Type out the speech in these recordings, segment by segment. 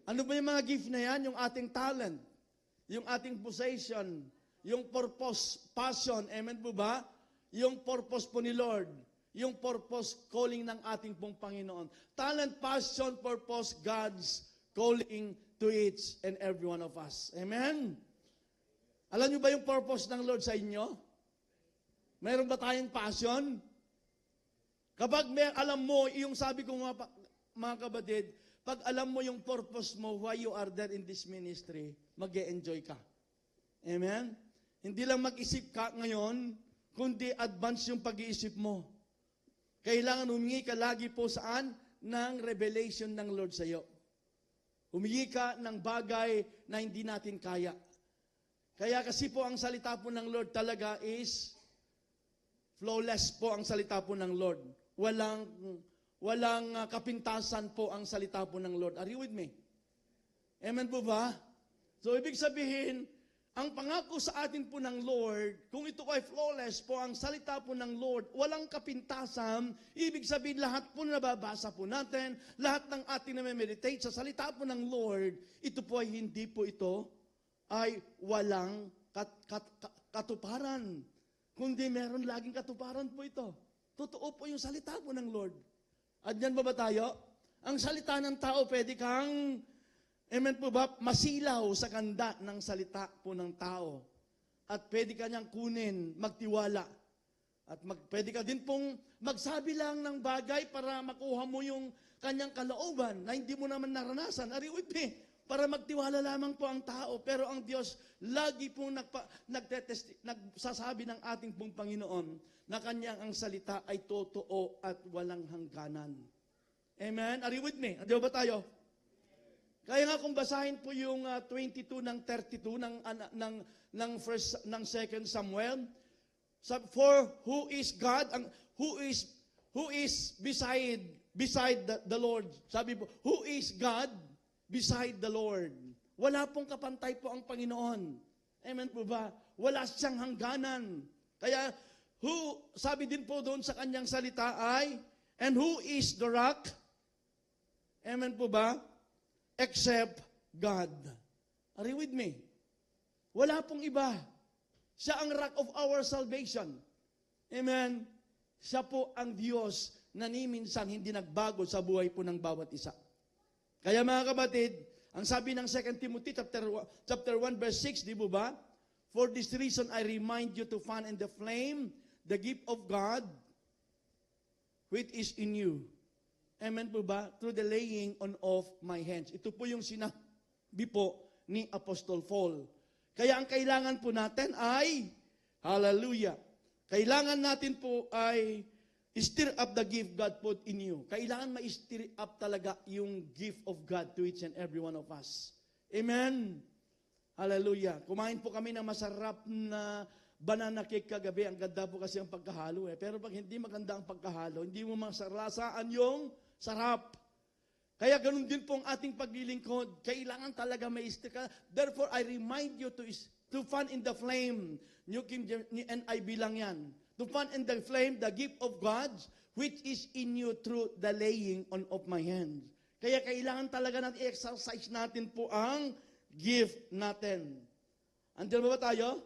Ano ba yung mga gift na yan? Yung ating talent, yung ating possession, yung purpose, passion, amen po ba? Yung purpose po ni Lord, yung purpose, calling ng ating pong Panginoon. Talent, passion, purpose, God's calling to each and every one of us. Amen? Alam niyo ba yung purpose ng Lord sa inyo? Mayroon ba tayong passion? Kapag alam mo, yung sabi ko mga kapatid, pag alam mo yung purpose mo, why you are there in this ministry, mag-e-enjoy ka. Amen? Hindi lang mag-isip ka ngayon, kundi advance yung pag-iisip mo. Kailangan humingi ka lagi po saan? Ng revelation ng Lord sa iyo. Humingi ka ng bagay na hindi natin kaya. Kaya kasi po ang salita po ng Lord talaga is flawless po ang salita po ng Lord. Walang kapintasan po ang salita po ng Lord. Are you with me? Amen po ba? So, ibig sabihin, ang pangako sa atin po ng Lord, kung ito ay flawless po, ang salita po ng Lord, walang kapintasan, ibig sabihin lahat po na nababasa po natin, lahat ng ating na-meditate sa salita po ng Lord, ito po ay hindi po ito, ay walang katuparan. Kundi meron laging katuparan po ito. Totoo po yung salita po ng Lord. At yan ba tayo? Ang salita ng tao, pwede kang, amen po ba, masilaw sa kanda ng salita po ng tao. At pwede ka niyang kunin, magtiwala. At pwede ka din pong magsabi lang ng bagay para makuha mo yung kanyang kalooban na hindi mo naman naranasan. Are you with me? Para magtiwala lamang po ang tao. Pero ang Diyos, lagi pong nagsasabi ng ating pong Panginoon na kanyang ang salita ay totoo at walang hangganan. Amen? Are you with me? Di ba tayo? Kaya nga kung basahin po yung 22 ng 32 ng 2 Samuel, for who is God, who is beside the Lord. Sabi po, who is God beside the Lord? Wala pong kapantay po ang Panginoon. Amen po ba? Wala siyang hangganan. Kaya, sabi din po doon sa kanyang salita ay, and who is the rock? Amen po ba? Except God. Are you with me? Wala pong iba. Siya ang rock of our salvation. Amen? Siya po ang Diyos na ni minsan hindi nagbago sa buhay po ng bawat isa. Kaya mga kapatid, ang sabi ng 2 Timothy chapter 1 verse 6, di ba? For this reason I remind you to fan in the flame the gift of God which is in you. Amen po ba? Through the laying on of my hands. Ito po yung sinabi po ni Apostle Paul. Kaya ang kailangan po natin ay, hallelujah, kailangan natin po ay stir up the gift God put in you. Kailangan ma-stir up talaga yung gift of God to each and every one of us. Amen? Hallelujah. Kumain po kami ng masarap na banana cake kagabi. Ang ganda po kasi ang pagkahalo eh. Pero pag hindi maganda ang pagkahalo, hindi mo masarasaan yung sarap. Kaya ganun din po ang ating paglilingkod. Kailangan talaga ma-stir ka. Therefore, I remind you to fan in the flame. New King James, NIV lang yan. To fan in the flame, the gift of God, which is in you through the laying on of my hands. Kaya kailangan talaga natin i-exercise natin po ang gift natin. Andyan ba tayo?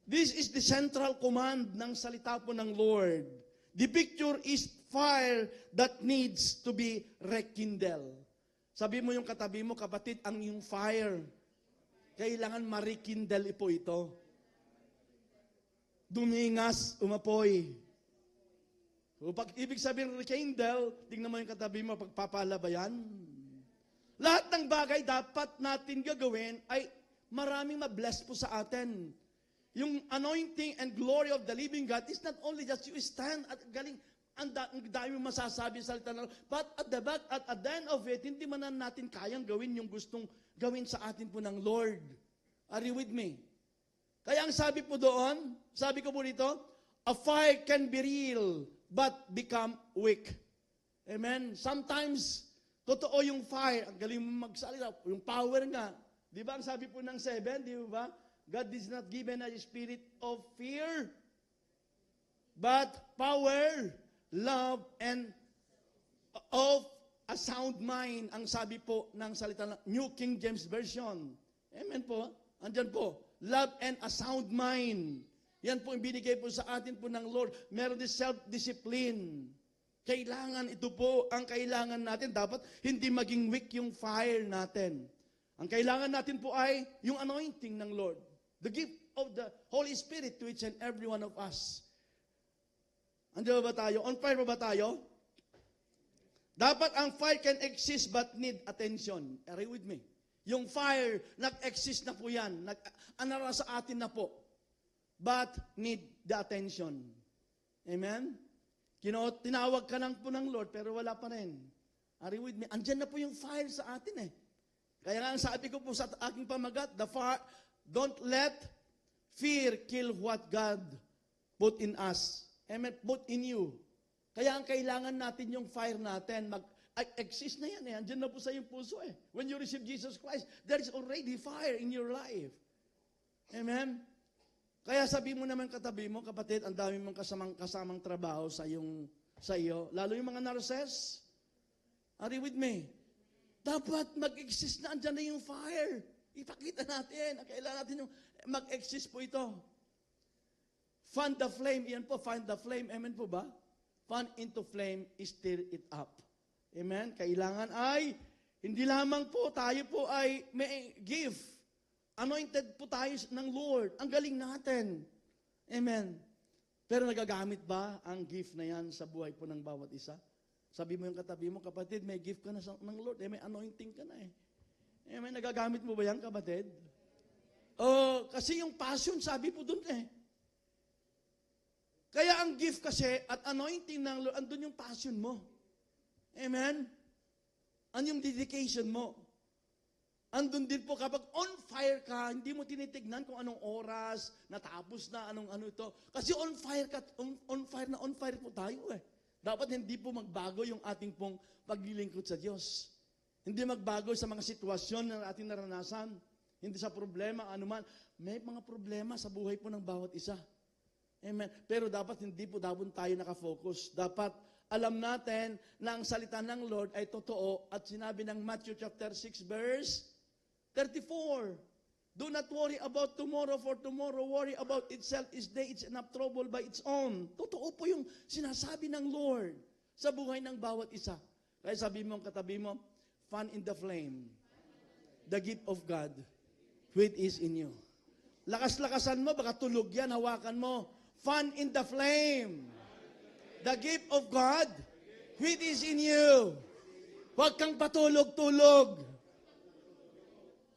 This is the central command ng salita po ng Lord. The picture is fire that needs to be rekindled. Sabi mo yung katabi mo, kapatid, ang yung fire, kailangan ma-rekindle po ito. Dumingas, umapoy. So, pag ibig sabihin rekindle, tingnan mo yung katabi mo, pagpapala ba yan? Lahat ng bagay dapat natin gagawin ay maraming ma-bless po sa atin. Yung anointing and glory of the living God is not only just you stand at galing, ang dami masasabi sa salita ng Lord, but at the end of it, hindi man natin kayang gawin yung gustong gawin sa atin po ng Lord. Are you with me? Kaya ang sabi po doon, sabi ko po dito, a fire can be real, but become weak. Amen? Sometimes, totoo yung fire, ang galing mo magsalita, yung power nga. Di ba ang sabi po ng 7, di ba? God is not given a spirit of fear, but power, love, and of a sound mind, ang sabi po ng salita ng New King James Version. Amen po. Andyan po. Love and a sound mind. Yan po yung binigay po sa atin po ng Lord. Meron din self-discipline. Kailangan, ito po ang kailangan natin. Dapat hindi maging weak yung fire natin. Ang kailangan natin po ay yung anointing ng Lord. The gift of the Holy Spirit to each and every one of us. Andiyan ba tayo? On fire ba tayo? Dapat ang fire can exist but need attention. Are you with me? Yung fire, nag-exist na po yan. Anara sa atin na po. But need the attention. Amen? Tinawag ka lang po ng Lord, pero wala pa rin. Are you with me? Andyan na po yung fire sa atin eh. Kaya nga ang sabi ko po sa aking pamagat, don't let fear kill what God put in us. Amen? Put in you. Kaya ang kailangan natin yung fire natin, exist na yan eh. Andyan na po sa iyong puso eh. When you receive Jesus Christ, there is already fire in your life. Amen? Kaya sabi mo naman katabi mo, kapatid, ang dami mong kasamang trabaho sa iyo. Lalo yung mga nurses. Are you with me? Dapat mag-exist na, andyan na yung fire. Ipakita natin. Kailangan natin yung mag-exist po ito. Fan the flame. Iyan po, fan the flame. Amen po ba? Fan into flame, stir it up. Amen? Kailangan ay, hindi lamang po, tayo po ay may gift. Anointed po tayo ng Lord. Ang galing natin. Amen. Pero nagagamit ba ang gift na yan sa buhay po ng bawat isa? Sabi mo yung katabi mo, kapatid, may gift ka na ng Lord. May anointing ka na eh. Amen. Nagagamit mo ba yan, kapatid? Kasi yung passion, sabi po dun eh. Kaya ang gift kasi at anointing ng Lord, andun yung passion mo. Amen? Yung dedication mo. Andun din po kapag on fire ka, hindi mo tinitignan kung anong oras, natapos na, ano ito. Kasi on fire ka, on fire po tayo eh. Dapat hindi po magbago yung ating pong paglilingkod sa Diyos. Hindi magbago sa mga sitwasyon na ating naranasan. Hindi sa problema, anuman. May mga problema sa buhay po ng bawat isa. Amen. Pero dapat hindi po dapat tayo nakafocus. Dapat alam natin na ang salita ng Lord ay totoo at sinabi ng Matthew chapter 6 verse 34. Do not worry about tomorrow, for tomorrow worry about itself. Each day it's enough trouble by its own. Totoo po yung sinasabi ng Lord sa buhay ng bawat isa. Kaya sabi mo, katabi mo, fan in the flame, the gift of God, which is in you. Lakas-lakasan mo, baka tulog yan, hawakan mo. Fan in the flame, the gift of God, which is in you. Huwag kang patulog-tulog.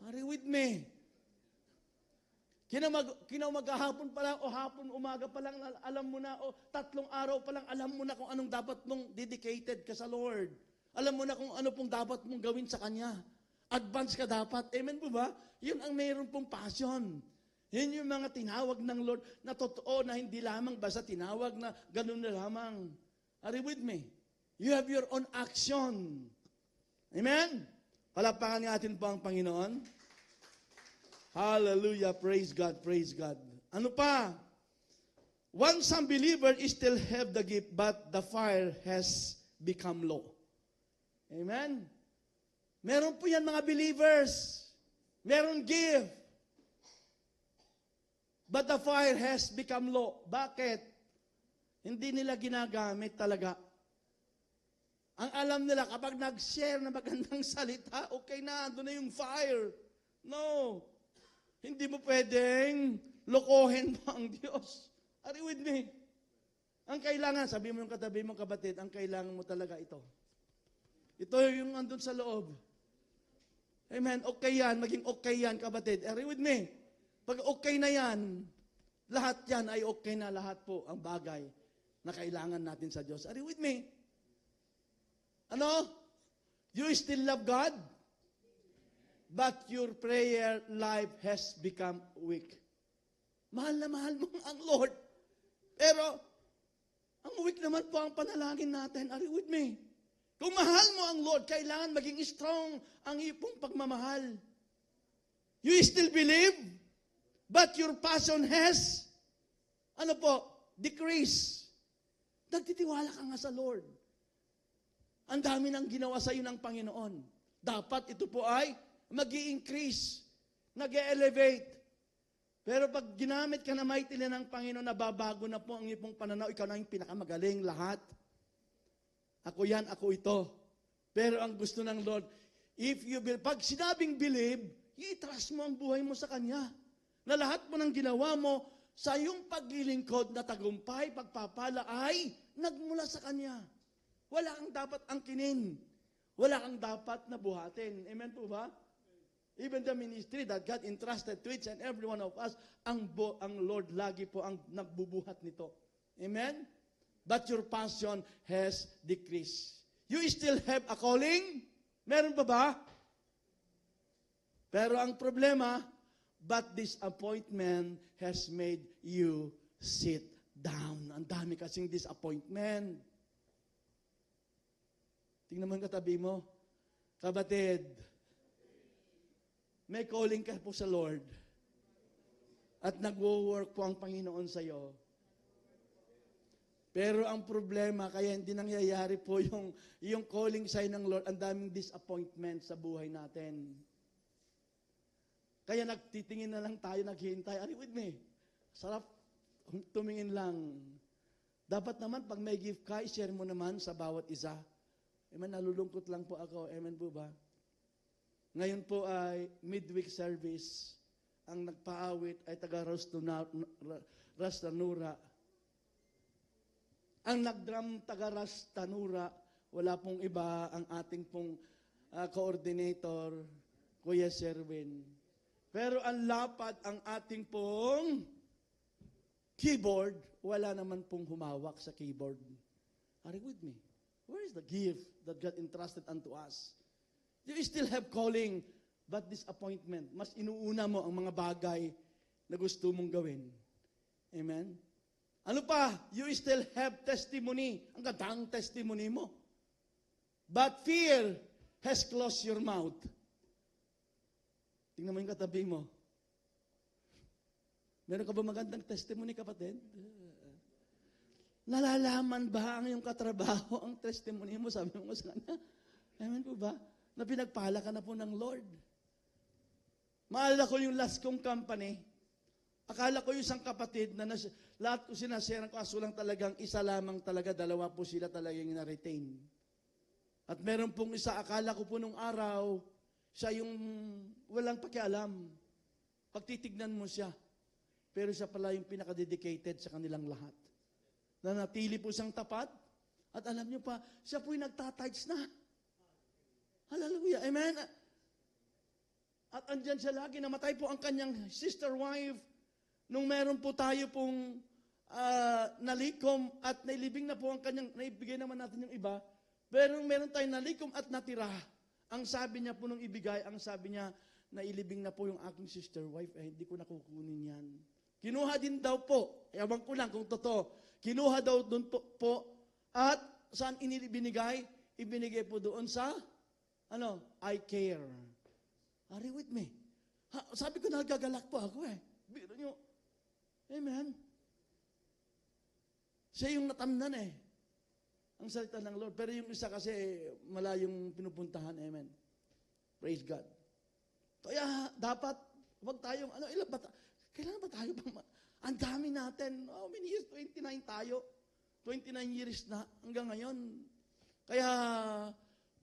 Are you with me? Kinamaghapon pa lang o hapon, umaga pa lang, alam mo na, o 3 araw pa lang, alam mo na kung anong dapat mong dedicated ka sa Lord. Alam mo na kung ano pong dapat mong gawin sa Kanya. Advance ka dapat. Amen po ba? Yun ang mayroon pong passion. Yun yung mga tinawag ng Lord na totoo na hindi lamang basta tinawag na ganun na lamang. Are you with me? You have your own action. Amen? Palapakan natin po ang Panginoon. Hallelujah. Praise God. Praise God. Ano pa? Some believers still have the gift, but the fire has become low. Amen? Meron po yan mga believers. Meron gift. But the fire has become low. Bakit? Hindi nila ginagamit talaga. Ang alam nila, kapag nag-share na magandang salita, okay na, doon na yung fire. No. Hindi mo pwedeng lokohin mo ang Diyos. Are you with me? Ang kailangan, sabi mo yung katabi mo, kapatid, ang kailangan mo talaga ito. Ito yung andun sa loob. Amen. Okay yan, maging okay yan, kapatid. Are you with me? Pag okay na yan, lahat yan ay okay na, lahat po ang bagay na kailangan natin sa Diyos. Are you with me? Ano? You still love God? But your prayer life has become weak. Mahal na mahal mo ang Lord. Pero, ang weak naman po ang panalangin natin. Are you with me? Kung mahal mo ang Lord, kailangan maging strong ang iyong pagmamahal. You still believe, but your passion has, decreased. Nagtitiwala ka nga sa Lord. Ang dami nang ginawa sa iyo ng Panginoon. Dapat ito po ay mag-i-increase, nag-elevate. Pero pag ginamit ka na mightily ng Panginoon, nababago na po ang iyong pananaw, ikaw na yung pinakamagaling lahat. Ako yan, ako ito. Pero ang gusto ng Lord, if you believe, pag sinabing believe, i-trust mo ang buhay mo sa Kanya. Na lahat mo ng ginawa mo sa iyong paglilingkod na tagumpay, pagpapala ay nagmula sa Kanya. Wala kang dapat angkinin. Wala kang dapat na buhatin. Amen po ba? Even the ministry that God entrusted to each and every one of us, ang Lord lagi po ang nagbubuhat nito. Amen? But your passion has decreased. You still have a calling? Meron pa ba? Pero ang problema, but disappointment has made you sit down. Ang dami kasing disappointment. Tingnan mo yung katabi mo. Kabatid, may calling ka po sa Lord. At nagwo-work po ang Panginoon sa iyo. Pero ang problema, kaya hindi nangyayari po yung calling sa'yo ng Lord, ang daming disappointment sa buhay natin. Kaya nagtitingin na lang tayo, naghihintay. Are you with me? Sarap tumingin lang. Dapat naman, pag may gift ka, i-share mo naman sa bawat isa. Amen, nalulungkot lang po ako. Amen po ba? Ngayon po ay midweek service. Ang nagpaawit ay taga Rastanura. Ang nagdrum taga Rastanura, wala pong iba, ang ating pong coordinator, Kuya Sherwin. Pero ang lapad, ang ating pong keyboard, wala naman pong humawak sa keyboard. Are you with me? Where is the gift that God entrusted unto us? You still have calling, but disappointment. Mas inuuna mo ang mga bagay na gusto mong gawin. Amen? Ano pa? You still have testimony. Ang gandang testimony mo. But fear has closed your mouth. Tingnan mo yung katabi mo. Meron ka ba magandang testimony, kapatid? Nalalaman ba ang iyong katrabaho ang testimony mo? Sabi mo sa kanya. Amen po ba? Na pinagpala ka na po ng Lord. Maalala ko yung last kong company. Akala ko yung isang kapatid na lahat ko sinasharean ko, aso lang talagang isa lamang talaga, dalawa po sila talagang na-retain. At meron pong isa, akala ko po nung araw, siya yung walang pakialam. Pagtitignan mo siya. Pero siya pala yung pinaka-dedicated sa kanilang lahat. Na natili po siyang tapat. At alam niyo pa, siya po yung nagtatights na. Hallelujah. Amen. At andyan siya lagi, namatay po ang kanyang sister wife. Nung meron po tayo pong nalikom at nailibing na po ang kanyang, naibigay naman natin yung iba. Pero nung meron tayong nalikom at natira, ang sabi niya po nung ibigay, ang sabi niya, nailibing na po yung aking sister wife, hindi ko nakukunin yan. Kinuha din daw po, ewan ko lang kung totoo, kinuha daw doon po at saan binigay? Ibinigay po doon sa, I care. Are you with me? Sabi ko, nagagalak po ako Biro nyo. Amen. Siya yung natamnan ang salita ng Lord. Pero yung isa kasi, malayong pinupuntahan. Amen. Praise God. Kaya, dapat, wag tayong, ilan ba kailangan ba tayo bang, ang dami natin, how many years? 29 tayo. 29 years na, hanggang ngayon. Kaya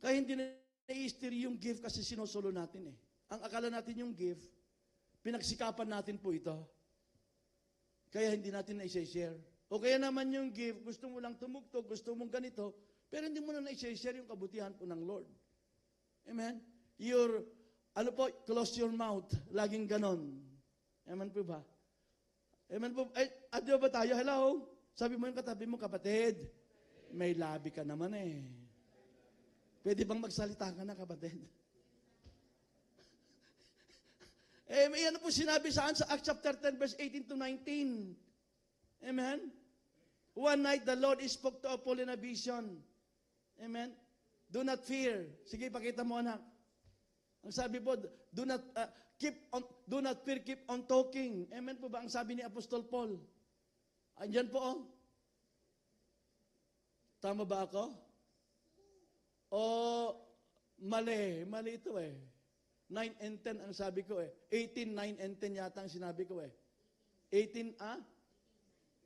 hindi na i-steer yung gift kasi sinusulo natin Ang akala natin yung gift, pinagsikapan natin po ito. Kaya hindi natin na-share. O kaya naman yung gift, gusto mo lang tumugtog, gusto mong ganito, pero hindi mo na na-share yung kabutihan po ng Lord. Amen? Close your mouth. Laging ganon. Amen po ba? Amen po. Adyo ba tayo? Hello? Sabi mo yung katabi mo, kapatid, may labi ka naman Pwede bang magsalita ka na, kapatid? May ano po sinabi saan sa Acts chapter 10, verse 18 to 19. Amen? One night, the Lord spoke to Paul in a vision. Amen? Do not fear. Sige, pakita mo, anak. Ang sabi po, do not fear, keep on talking. Amen po ba ang sabi ni Apostol Paul? Andyan po, Tama ba ako? O mali? Mali ito eh. 9 and 10 ang sabi ko eh. 18, 9 and 10 yata ang sinabi ko eh. 18,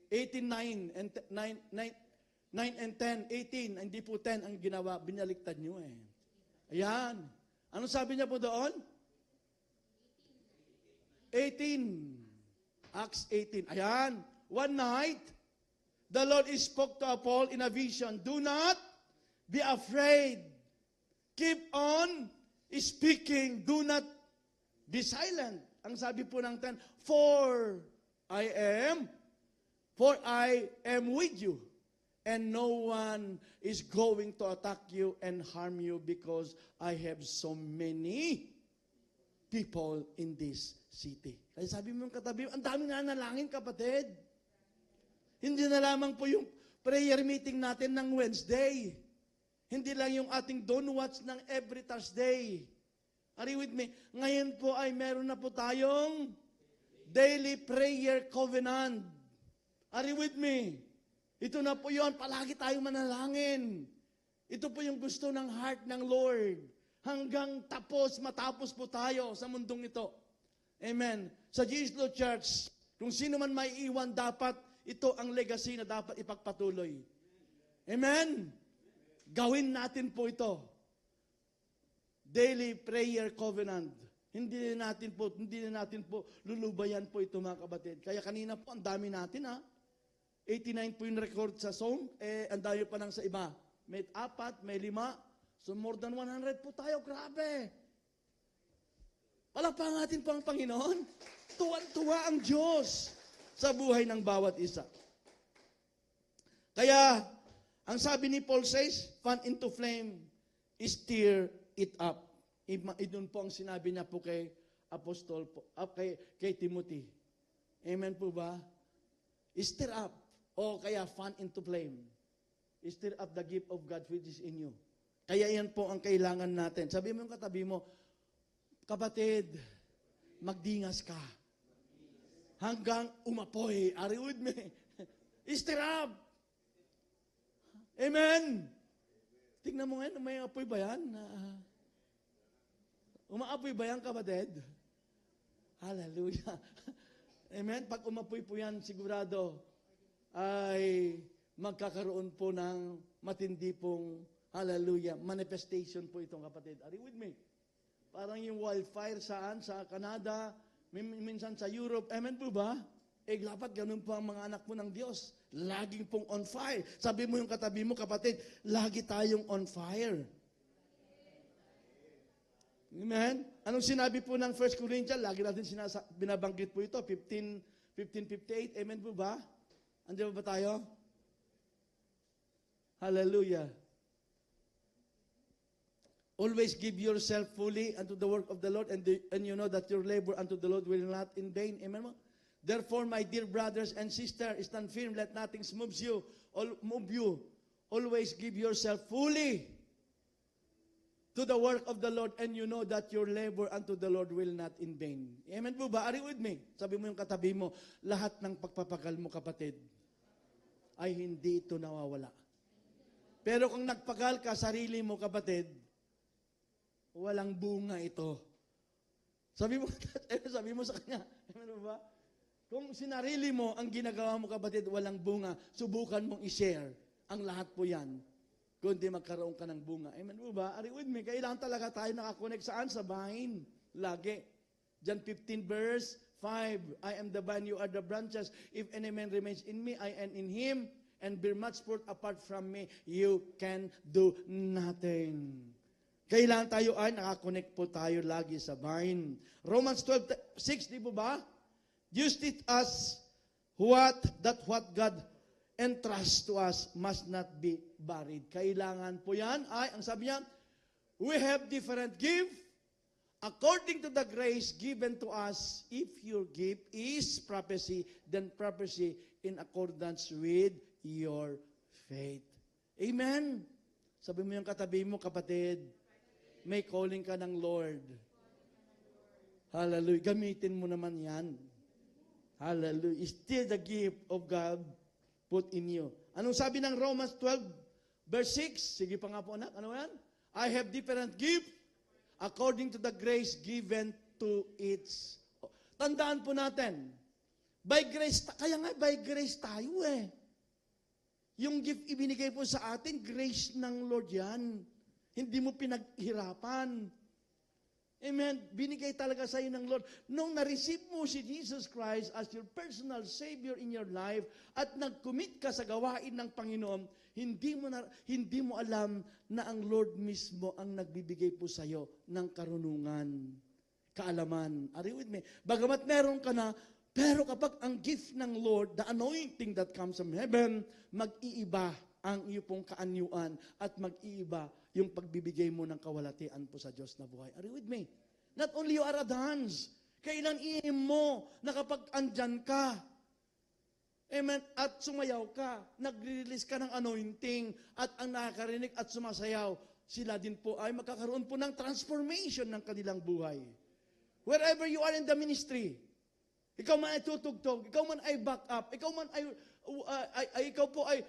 18, 9 and 9 and 10. 18, hindi po 10 ang ginawa. Binaliktad nyo eh. Ayan. Anong sabi niya po doon? 18. Acts 18. Ayan. One night, the Lord spoke to Paul in a vision. Do not be afraid. Keep on speaking. Do not be silent. Ang sabi po ng 10, For I am with you. And no one is going to attack you and harm you because I have so many people in this city. Kaya sabi mo yung katabi, ang daming nanalangin, kapatid. Hindi na lamang po yung prayer meeting natin ng Wednesday. Hindi lang yung ating don't watch ng every Thursday. Are you with me? Ngayon po ay meron na po tayong daily prayer covenant. Are you with me? Ito na po yun, palagi tayong manalangin. Ito po yung gusto ng heart ng Lord. Hanggang matapos po tayo sa mundong ito. Amen. Sa Gislo Church, kung sino man may iwan, dapat ito ang legacy na dapat ipagpatuloy. Amen. Gawin natin po ito. Daily prayer covenant. Hindi na natin po lulubayan po ito, mga kapatid. Kaya kanina po, ang dami natin 89 po yung record sa song, ang dami pa nang sa iba. May 4, may 5, so more than 100 po tayo, grabe. Palakpakan natin po ang Panginoon. Tuwan-tuwa ang Diyos sa buhay ng bawat isa. Kaya, ang sabi ni Paul says, fan into flame, stir it up. Doon po ang sinabi niya po kay Apostol, kay Timothy. Amen po ba? Stir up. O kaya fan into flame. Stir up the gift of God which is in you. Kaya yan po ang kailangan natin. Sabi mo yung katabi mo, kapatid, magdingas ka. Hanggang umapoy. Are you with me? Stir up. Amen. Tingnan mo ngayon, may apoy ba yan? Umaapoy ba yan, kapatid? Hallelujah. Amen. Pag umapoy po yan, sigurado, ay magkakaroon po ng matindi pong, hallelujah, manifestation po itong kapatid. Are you with me? Parang yung wildfire saan? Sa Canada, minsan sa Europe. Amen po ba? Dapat ganun po ang mga anak po ng Diyos. Laging pong on fire. Sabi mo yung katabi mo, kapatid, lagi tayong on fire. Amen? Anong sinabi po ng 1 Corinthians? Lagi natin binabanggit po ito, 15:58. Amen po ba? Andiyan ba tayo? Hallelujah. Always give yourself fully unto the work of the Lord, and you know that your labor unto the Lord will not in vain. Amen mo? Therefore, my dear brothers and sisters, stand firm, let nothing move you. Always give yourself fully to the work of the Lord, and you know that your labor unto the Lord will not in vain. Amen po ba? Are you with me? Sabi mo yung katabi mo, lahat ng pagpapagal mo, kapatid, ay hindi ito nawawala. Pero kung nagpagal ka, sarili mo, kapatid, walang bunga ito. Sabi mo sa kanya, amen ba? Kung sinarili mo ang ginagawa mo, kapatid, walang bunga, subukan mong i-share ang lahat po yan. Kundi magkaroon ka ng bunga. Amen po ba? Are you with me? Kailangan talaga tayo nakakonect saan? Sa vine. Lagi. John 15 verse 5. I am the vine, you are the branches. If any man remains in me, I am in him, and bear much fruit. Apart from me, you can do nothing. Kailangan tayo ay nakakonect po tayo lagi sa vine. Romans 12:6, di po ba? Just teach us what God entrusts to us must not be buried. Kailangan po yan ay, ang sabi niya, we have different gift according to the grace given to us. If your gift is prophecy, then prophecy in accordance with your faith. Amen? Sabi mo yung katabi mo, kapatid, may calling ka ng Lord. Hallelujah. Gamitin mo naman yan. Hallelujah. Still the gift of God put in you. Anong sabi ng Romans 12, verse 6? Sige pa nga po, anak. Ano yan? I have different gift according to the grace given to its. Tandaan po natin, by grace, kaya nga by grace tayo eh. Yung gift ibinigay po sa atin, grace ng Lord yan. Hindi mo pinaghirapan. Amen. Binigay talaga sa iyo ng Lord. Nung na-receive mo si Jesus Christ as your personal Savior in your life at nag-commit ka sa gawain ng Panginoon, hindi mo alam na ang Lord mismo ang nagbibigay po sa iyo ng karunungan, kaalaman. Are you with me? Bagamat meron ka na, pero kapag ang gift ng Lord, the anointing that comes from heaven, mag-iiba ang iyo pong kaanyuan at mag-iiba yung pagbibigay mo ng kawalatian po sa Diyos na buhay. Are you with me? Not only you are a dance, kailan iim mo na kapag andyan ka, amen, at sumayaw ka, nagre-release ka ng anointing at ang nakakarinig at sumasayaw, sila din po ay magkakaroon po ng transformation ng kanilang buhay. Wherever you are in the ministry, ikaw man ay tutugtog, ikaw man ay back up, ikaw man ay ikaw po ay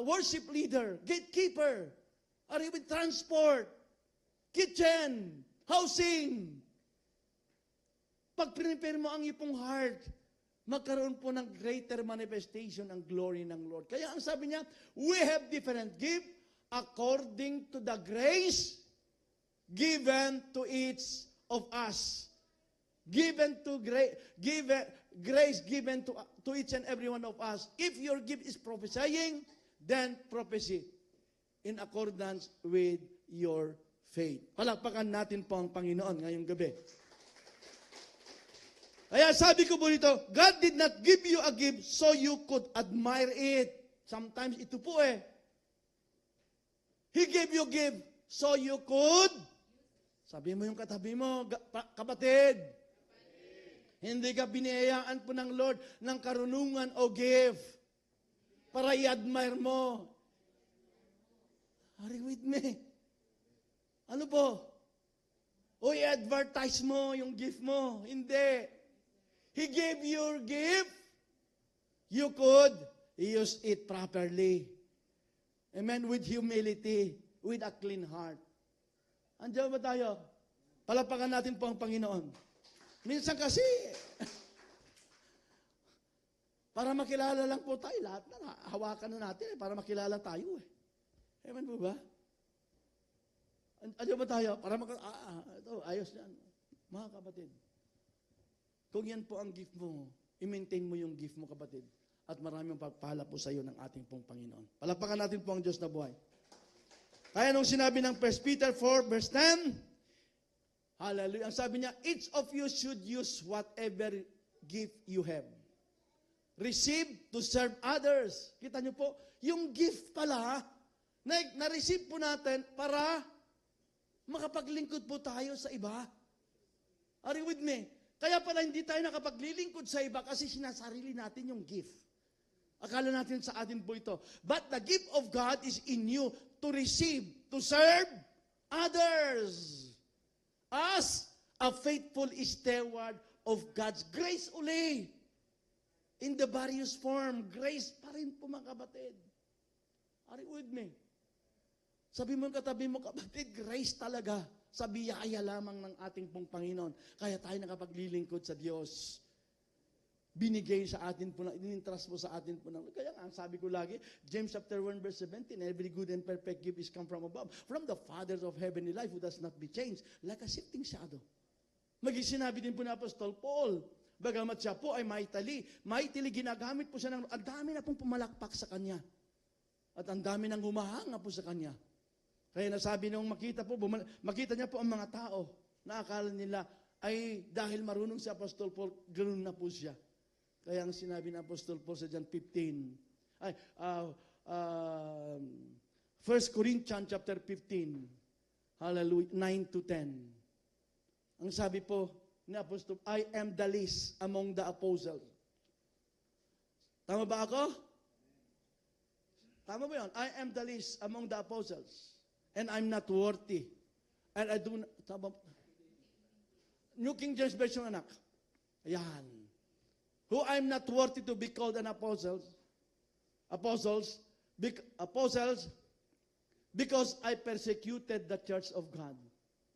worship leader, gatekeeper, or even transport, kitchen, housing. Pag prepare mo ang iyong heart, magkaroon po ng greater manifestation ang glory ng Lord. Kaya ang sabi niya, we have different gift according to the grace given to each of us. Grace given to each and every one of us. If your gift is prophesying, then prophecy in accordance with your faith. Palakpakan natin po ang Panginoon ngayong gabi. Kaya sabi ko po dito, God did not give you a gift so you could admire it. Sometimes ito po eh. He gave you a gift so you could. Sabi mo yung katabi mo, kapatid. Hindi ka biniyayaan po ng Lord ng karunungan o gift para i-admire mo. Are you with me? Ano po? O i-advertise mo yung gift mo. Hindi. He gave your gift. You could use it properly. Amen? With humility. With a clean heart. Andiyan ba tayo? Palapakan natin po ang Panginoon. Minsan kasi, para makilala lang po tayo, lahat na hawakan na natin para makilala tayo eh. Amen po ba? Ano ba tayo? Para ito, ayos yan. Mga kapatid, kung yan po ang gift mo, i-maintain mo yung gift mo kapatid, at maraming pagpala po sa iyo ng ating pong Panginoon. Palapakan natin po ang Diyos na buhay. Kaya nung sinabi ng 1 Peter 4 verse 10, hallelujah, ang sabi niya, each of you should use whatever gift you have. Receive to serve others. Kita niyo po, yung gift pala, na-receive po natin para makapaglingkod po tayo sa iba. Are you with me? Kaya pala hindi tayo nakapaglilingkod sa iba kasi sinasarili natin yung gift. Akala natin sa atin po ito. But the gift of God is in you to receive, to serve others as a faithful steward of God's grace uli. In the various form, grace pa rin po mga kapatid. Are you with me? Sabi mo katabi mo, kapatid, grace talaga sa biyaya lamang ng ating pong Panginoon. Kaya tayo nakapaglilingkod sa Diyos. Binigay sa atin po, inintrust po sa atin po. Kaya nga, sabi ko lagi, James chapter 1 verse 17, every good and perfect gift is come from above, from the Father of heavenly life who does not be changed, like a shifting shadow. Sinabi din po ni Apostol Paul, bagamat siya po ay maitali ginagamit po siya ng, ang dami na pong pumalakpak sa kanya. At ang dami nang humahanga po sa kanya. Kaya nasabi nung makita niya po ang mga tao na akala nila ay dahil marunong si Apostol Paul, ganoon na po siya. Kaya ang sinabi ng Apostol Paul sa John 15, 1 Corinthians chapter 15, hallelujah, 9 to 10. Ang sabi po ni Apostol, I am the least among the apostles. Tama ba ako? Tama ba yun? I am the least among the apostles. And I'm not worthy. And I do not, New King James Version, anak. Ayan. Who I'm not worthy to be called an apostles, because I persecuted the church of God.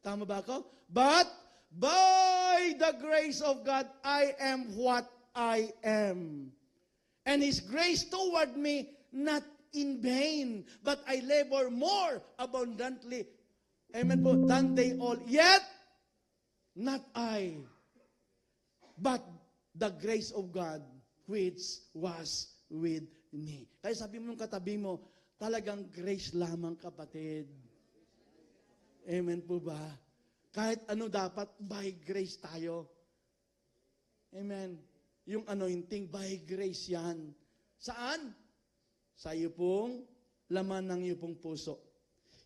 Tama ba ako? But by the grace of God, I am what I am. And His grace toward me, not in vain, but I labor more abundantly. Amen po, than they all. Yet, not I, but the grace of God which was with me. Kaya sabi mo ng katabi mo, talagang grace lamang, kapatid. Amen po ba? Kahit ano dapat, by grace tayo. Amen. Yung anointing, by grace yan. Saan? Sa iyo pong laman ng iyo pong puso.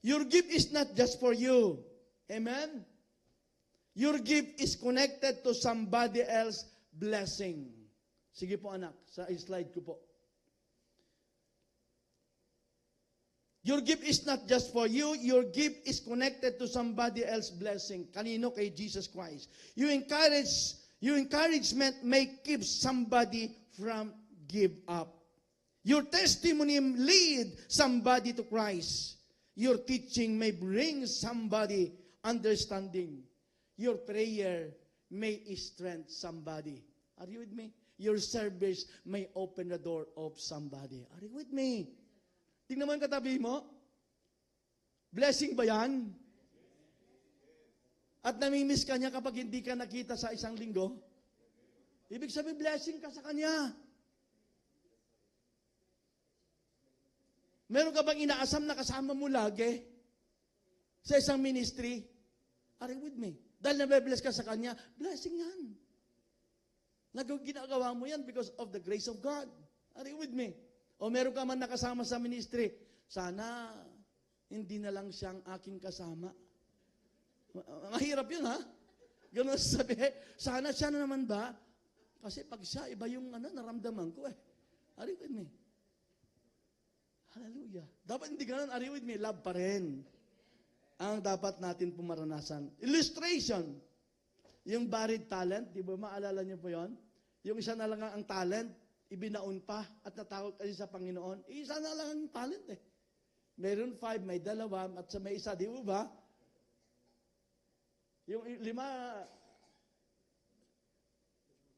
Your gift is not just for you. Amen? Your gift is connected to somebody else's blessing. Sige po anak, sa slide ko po. Your gift is not just for you. Your gift is connected to somebody else's blessing. Kanino? Kay Jesus Christ. Your encouragement may keep somebody from give up. Your testimony lead somebody to Christ. Your teaching may bring somebody understanding. Your prayer may strengthen somebody. Are you with me? Your service may open the door of somebody. Are you with me? Tingnan mo yung katabi mo. Blessing ba yan? At namimiss ka niya kapag hindi ka nakita sa isang linggo? Ibig sabihin, blessing ka sa kanya. Meron ka bang inaasam na kasama mo lagi sa isang ministry? Are you with me? Dahil nabe-bless ka sa kanya, blessing yan. Ginagawa mo yan because of the grace of God. Are you with me? O meron ka man nakasama sa ministry, sana hindi na lang siyang aking kasama. Mahirap yun, ha? Ganun sabi, sana siya na naman ba? Kasi pag siya, iba yung naramdaman ko eh. Are you with me? Hallelujah. Dapat hindi ganun, are you with me? Love pa rin ang dapat natin pumaranasan. Illustration. Yung buried talent, di ba maalala niyo po yon? Yung isa na lang ang talent, ibinaon pa at natakot kasi sa Panginoon. Isa na lang ang talent eh. Meron 5, may 2, at sa may isa, di ba? Yung 5,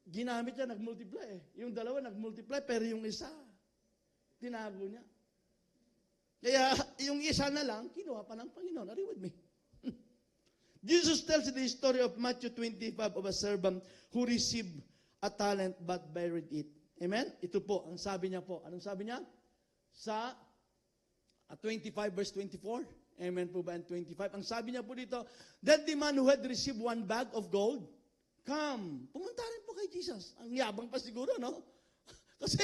ginamit niya, nag-multiply eh. Yung 2, nag-multiply, pero yung isa, tinago niya. Kaya, yung isa na lang, kinuha pa ng Panginoon. Are you with me? Jesus tells the story of Matthew 25 of a servant who received a talent but buried it. Amen? Ito po, ang sabi niya po. Anong sabi niya? Sa 25 verse 24. Amen po ba? And 25. Ang sabi niya po dito, that the man who had received 1 bag of gold, come. Pumunta rin po kay Jesus. Ang yabang pa siguro, no? Kasi,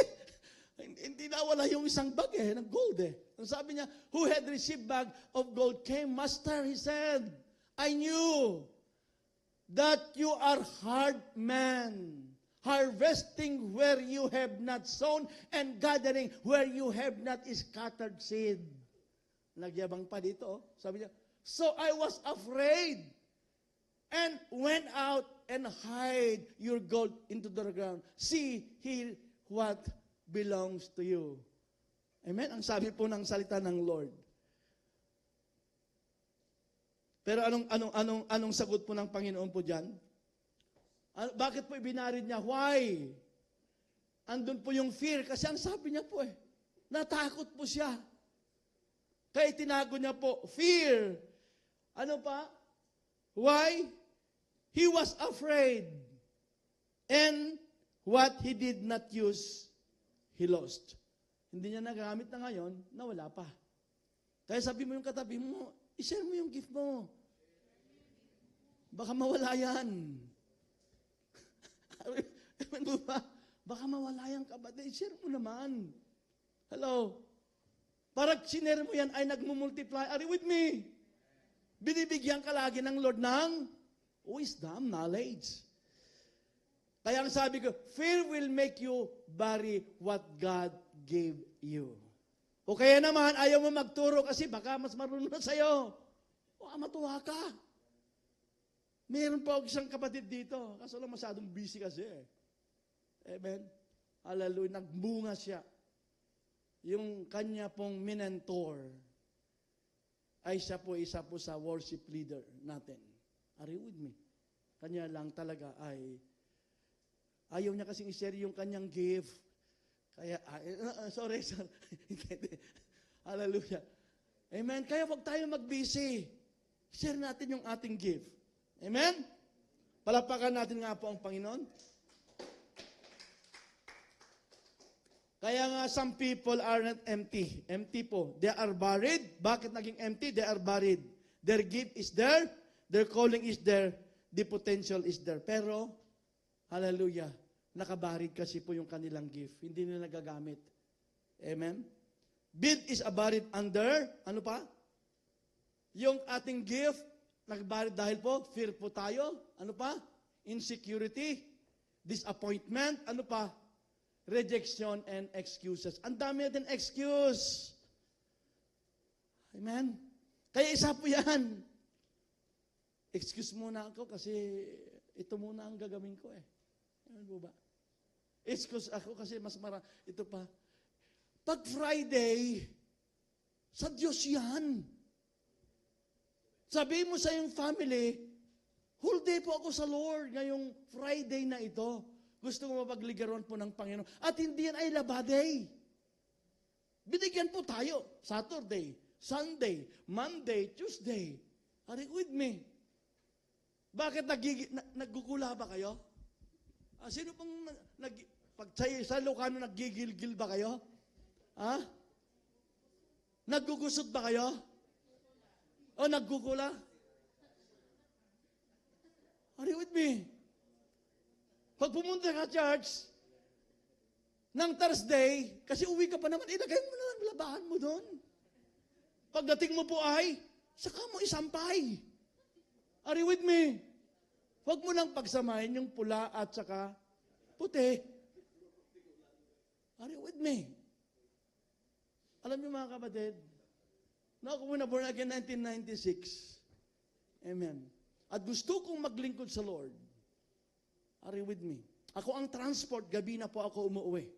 hindi nawala yung isang bag ng gold eh. Ang sabi niya, who had received bag of gold came, Master, he said, I knew that you are hard man, harvesting where you have not sown and gathering where you have not scattered seed. Nagyabang pa dito. Sabi niya, so I was afraid and went out and hide your gold into the ground. See here what belongs to you. Amen? Ang sabi po ng salita ng Lord. Pero anong sagot po ng Panginoon po diyan? Bakit po ibinarid niya? Why? Andun po yung fear. Kasi ang sabi niya po natakot po siya. Kaya tinago niya po, fear. Ano pa? Why? He was afraid. And what he did not use, he lost. Hindi niya nagamit na ngayon, nawala pa. Kaya sabi mo yung katabi mo, i-share mo yung gift mo. Baka mawala yan. Baka mawala yan, kapatid. I-share mo naman. Hello? Parang sinare mo yan ay nagmumultiply. Are you with me? Binibigyan ka lagi ng Lord ng wisdom, knowledge. Kaya ang sabi ko, fear will make you bury what God gave you. O kaya naman, ayaw mo magturo kasi baka mas marunong na sa'yo. O matuwa ka. Meron pa isang kapatid dito. Kaso lang masyadong busy kasi Amen? Hallelujah. Nagbunga siya. Yung kanya pong minentor. ay siya po isa po sa worship leader natin. Are you with me? Kanya lang talaga ay, ayaw niya kasing i-share yung kanyang gift. Kaya, sorry. Hallelujah. Amen. Kaya wag tayo mag-busy. Share natin yung ating gift. Amen? Palapakan natin nga po ang Panginoon. Kaya nga, some people are not empty. Empty po. They are buried. Bakit naging empty? They are buried. Their gift is there. Their calling is there. The potential is there. Pero, hallelujah, nakabarid kasi po yung kanilang gift. Hindi nila nagagamit. Amen? Build is a buried under, ano pa? Yung ating gift, nagbarid dahil po, fear po tayo. Ano pa? Insecurity, disappointment, ano pa? Rejection and excuses. Ang dami natin excuse. Amen? Kaya isa po yan. Excuse muna ako kasi ito muna ang gagawin ko eh. Ano po ba? Excuse ako kasi mas marami. Ito pa. Pag Friday, sa Diyos yan. Sabihin mo sa iyong family, whole day po ako sa Lord ngayong Friday na ito. Gusto ko mapagligaron po ng Panginoon. At hindi yan ay laba day. Binigyan po tayo. Saturday, Sunday, Monday, Tuesday. Are you with me? Bakit naggugula ba kayo? Sino pong pag sa Ilocano naggigilgil ba kayo? Ha? Naggugusot ba kayo? O naggugula? Are you with me? Pag pumunta ka church, ng Thursday, kasi uwi ka pa naman, ilagay mo na lang labahan mo doon. Pagdating mo po ay, saka mo isampay. Are you with me? Huwag mo lang pagsamahin yung pula at saka puti. Are you with me? Alam niyo mga kapatid, na ako na born again 1996. Amen. At gusto kong maglingkod sa Lord. Are you with me? Ako ang transport, gabi na po ako umuwi.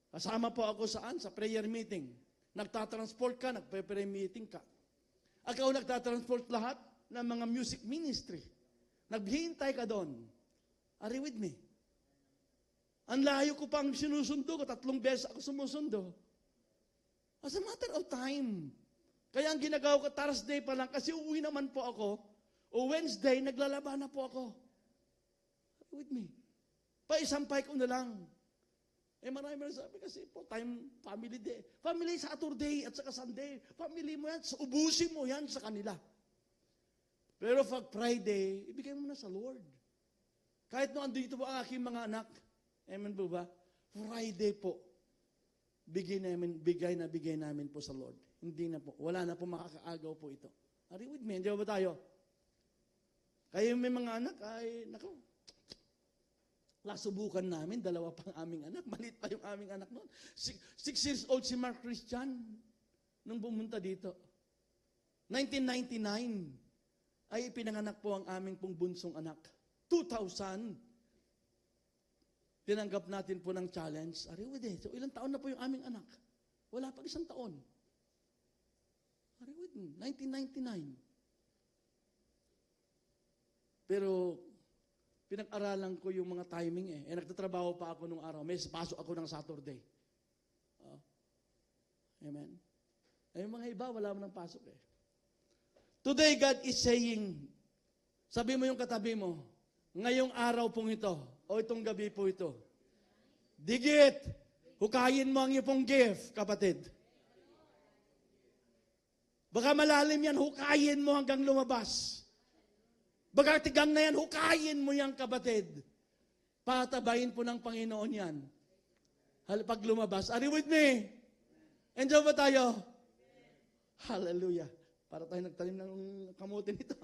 Kasama po ako saan? Sa prayer meeting. Nagtatransport ka, nagpe-prayer meeting ka. Ako nagtatransport lahat ng mga music ministry. Naghihintay ka doon. Are you with me? Ang layo ko pang sinusundo ko, 3 beses ako sumusundo. As a matter of time. Kaya ang ginagawa ko, Thursday pa lang, kasi uuwi naman po ako, o Wednesday, naglalaba na po ako. Are you with me? Paisampay ko na lang. Marami sabi kasi po, family day. Family Saturday at saka Sunday. Family mo yan, ubusin mo yan sa kanila. Pero pag Friday, ibigay mo na sa Lord. Kahit nung andito po ang aking mga anak, amen po ba? Friday po, bigay namin po sa Lord. Hindi na po, wala na po makakaagaw po ito. Are you with me? Hindi ba tayo? Kaya may mga anak, ay, nako, lasubukan namin, 2 pang aming anak. Maliit pa yung aming anak noon. 6 years old si Mark Christian nung pumunta dito. 1999 ay ipinanganak po ang aming pong bunsong anak. 2000, tinanggap natin po ng challenge. Are you with it? So ilang taon na po yung aming anak? Wala pa 1 taon. Are you with me? 1999. Pero pinag-aralan ko yung mga timing eh. Nagtatrabaho pa ako nung araw. May pasok ako ng Saturday. Amen. Yung mga iba, wala mo ng pasok eh. Today, God is saying, sabi mo yung katabi mo, ngayong araw pong ito, o itong gabi po ito, digit, hukayin mo ang iyong gift, kapatid. Baka malalim yan, hukayin mo hanggang lumabas. Baka tigang na yan, hukayin mo yan, kapatid. Patabayin po ng Panginoon yan. Pag lumabas. Are you with me? Enjoy ba tayo? Hallelujah. Para tayo nagtanim ng kamote nito.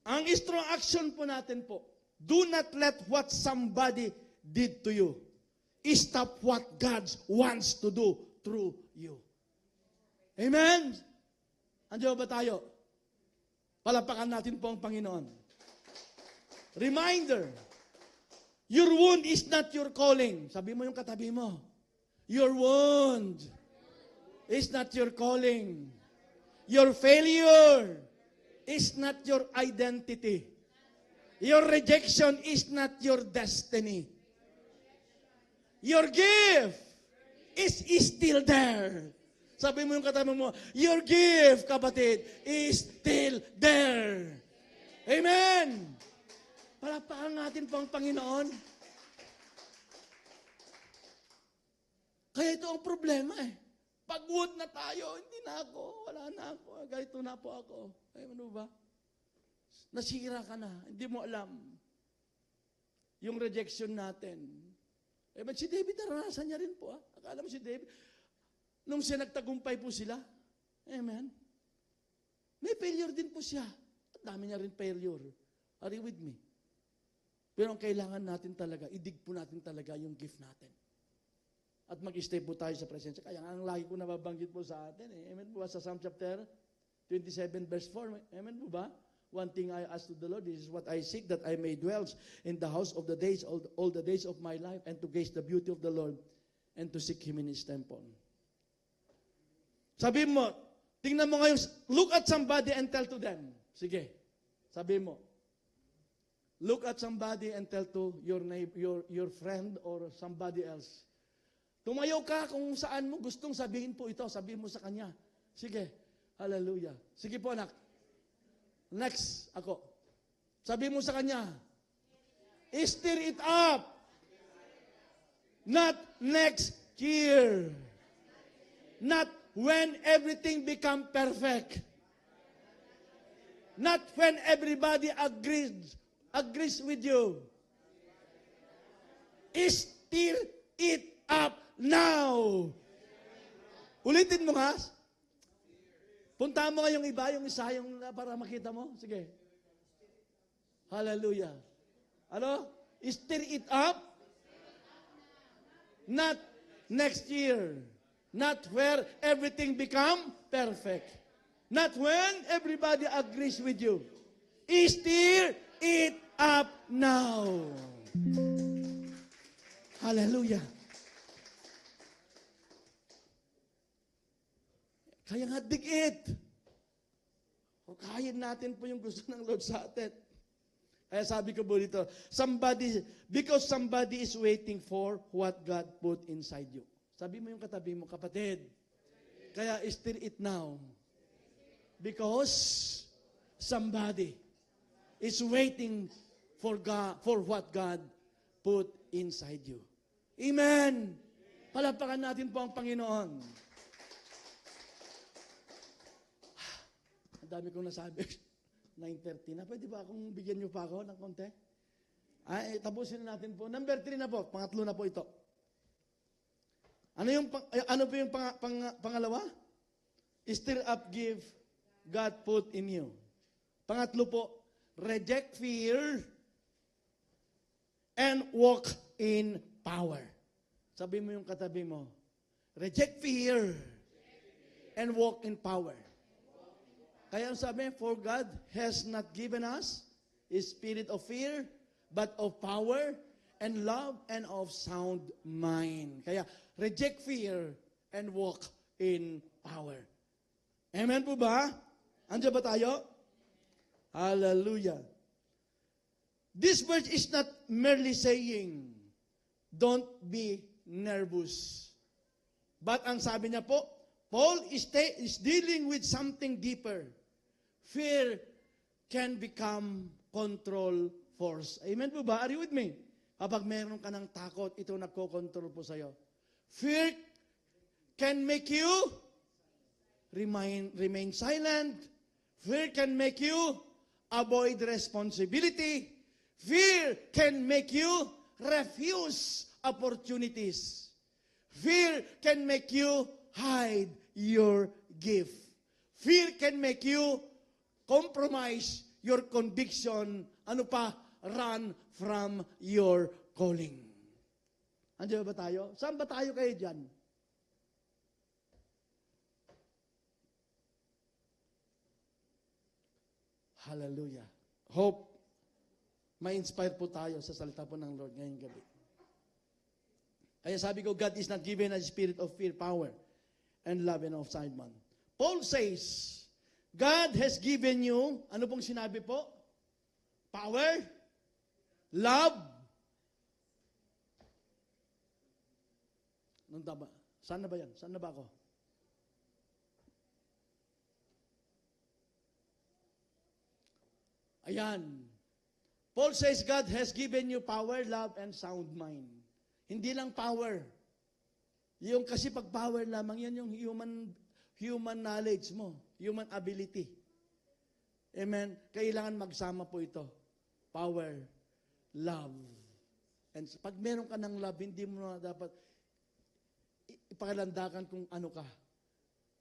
Ang strong action po natin po, do not let what somebody did to you stop what God wants to do through you. Amen? Andiyo ba tayo? Palapakan natin po ang Panginoon. Reminder, your wound is not your calling. Sabi mo yung katabi mo, your wound is not your calling. Your failure is not your identity. Your rejection is not your destiny. Your gift is still there. Sabi mo yung katabi mo, your gift, kapatid, is still there. Amen! Palakpakan natin po ang Panginoon. Kaya ito ang problema eh. Pagod na tayo, hindi na ako, wala na ako, ganito na po ako. Ay, ano ba? Nasira ka na, hindi mo alam. Yung rejection natin. Eh, but si David, naranasan niya rin po. Akala mo si David, nung siya nagtagumpay po sila, amen, may failure din po siya. At dami niya rin failure. Are you with me? Pero ang kailangan natin talaga, idig po natin talaga yung gift natin. At mag-stay po tayo sa presensya. Kaya ang lagi ko nababanggit po sa atin. Amen po ba? Sa Psalm chapter 27 verse 4. Amen po ba? One thing I ask to the Lord, this is what I seek, that I may dwell in the house of the days, all the days of my life, and to gaze the beauty of the Lord, and to seek Him in His temple. Sabi mo, tingnan mo ngayon, look at somebody and tell to them. Sige, sabi mo. Look at somebody and tell to your neighbor, your friend or somebody else. Tumayo ka kung saan mo gustong sabihin po ito. Sabihin mo sa kanya. Sige. Hallelujah. Sige po anak. Next, ako. Sabihin mo sa kanya. Stir it up. Not next year. Not when everything become perfect. Not when everybody agrees with you. Stir it up now. Ulitin mo nga. Puntahan mo nga yung iba, yung isa, yung para makita mo. Sige. Hallelujah. Ano? Stir it up. Not next year. Not where everything become perfect. Not when everybody agrees with you. Stir it up now. Hallelujah. Kaya nga, dig it. O kayain natin po yung gusto ng Lord sa atin. Kaya sabi ko po dito, because somebody is waiting for what God put inside you. Sabi mo yung katabi mo, kapatid. Kaya stir it now. Because somebody is waiting for what God put inside you. Amen. Palapakan natin po ang Panginoon. Dami kong nasabi. 9:30 na. Pwede ba akong bigyan niyo pa ako ng konti? Tapusin na natin po. Number 3 na po. Pangatlo na po ito. Ano po yung pangalawa? Stir up, give, God put in you. Pangatlo po, reject fear and walk in power. Sabi mo yung katabi mo, reject fear and walk in power. Kaya ang sabi, for God has not given us a spirit of fear, but of power and love and of sound mind. Kaya, reject fear and walk in power. Amen po ba? Andiyan ba tayo? Hallelujah. This verse is not merely saying, don't be nervous. But ang sabi niya po, Paul is dealing with something deeper. Fear can become control force. Amen po ba? Are you with me? Kapag meron ka ng takot, ito nagko-control po sa'yo. Fear can make you remain silent. Fear can make you avoid responsibility. Fear can make you refuse opportunities. Fear can make you hide your gift. Fear can make you compromise your conviction. Ano pa? Run from your calling. Andiyan ba tayo? Saan ba tayo kayo dyan? Hallelujah. Hope ma-inspire po tayo sa salita po ng Lord ngayong gabi. Kaya sabi ko, God is not given a spirit of fear, power, and love and of sound mind. Paul says, God has given you, ano pong sinabi po? Power, love. Anong tama? Saan na ba yan? Saan na ba ako? Ayan. Paul says God has given you power, love, and sound mind. Hindi lang power. Yung kasi pag power lamang, yan yung human knowledge mo, human ability. Amen? Kailangan magsama po ito. Power, love. And pag meron ka ng love, hindi mo na dapat ipakilandakan kung ano ka.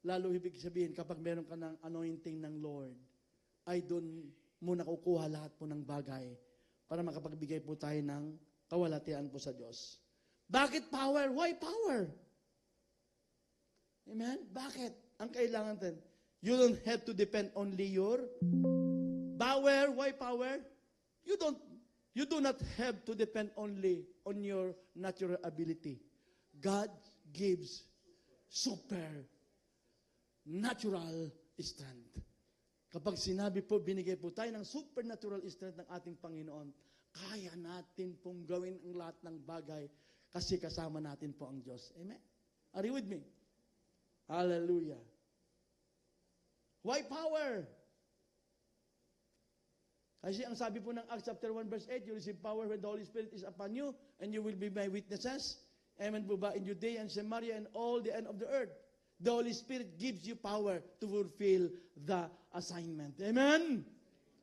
Lalo ibig sabihin, kapag meron ka ng anointing ng Lord, ay doon mo nakukuha lahat po ng bagay para makapagbigay po tayo ng kawalatian po sa Diyos. Bakit power? Why power? Amen? Bakit? Ang kailangan natin, you don't have to depend only your power. Why power? You do not have to depend only on your natural ability. God gives supernatural strength. Kapag sinabi po, binigay po tayo ng supernatural strength ng ating Panginoon, kaya natin pong gawin ang lahat ng bagay kasi kasama natin po ang Diyos. Amen? Are you with me? Hallelujah. Why power? Kasi ang sabi po ng Acts chapter 1 verse 8, you receive power when the Holy Spirit is upon you and you will be my witnesses. Amen po ba? In Judea and Samaria and all the end of the earth. The Holy Spirit gives you power to fulfill the assignment. Amen?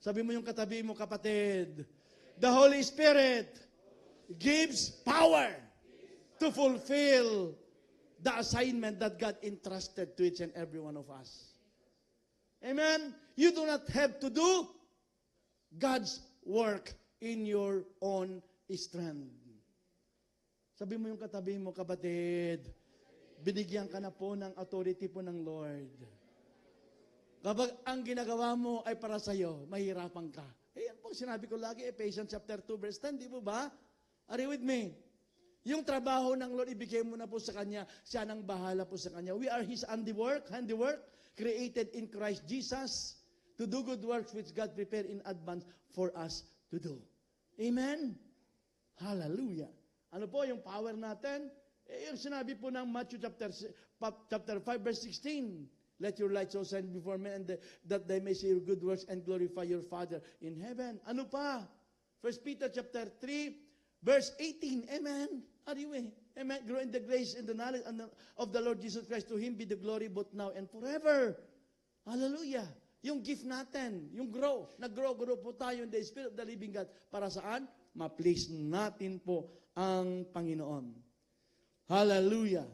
Sabi mo yung katabi mo, kapatid. The Holy Spirit gives power to fulfill the assignment that God entrusted to each and every one of us. Amen? You do not have to do God's work in your own strength. Sabi mo yung katabi mo, kapatid, binigyan ka na po ng authority po ng Lord. Kapag ang ginagawa mo ay para sa iyo, mahirapan ka. Yan po sinabi ko lagi, Ephesians chapter 2 verse 10, di po ba? Are you with me? Yung trabaho ng Lord, ibigay mo na po sa Kanya. Siya nang bahala po sa Kanya. We are His handiwork, created in Christ Jesus to do good works which God prepared in advance for us to do. Amen? Hallelujah. Ano po yung power natin? Yung sinabi po ng Matthew chapter 5 verse 16, let your light so shine before men that they may see your good works and glorify your Father in heaven. Ano pa? 1 Peter chapter 3 verse 18. Amen. Are you with? Amen. Grow in the grace and the knowledge of the Lord Jesus Christ. To Him be the glory both now and forever. Hallelujah. Yung gift natin, yung grow. Nag-grow po tayo in the Spirit of the living God. Para saan? Ma-please natin po ang Panginoon. Hallelujah.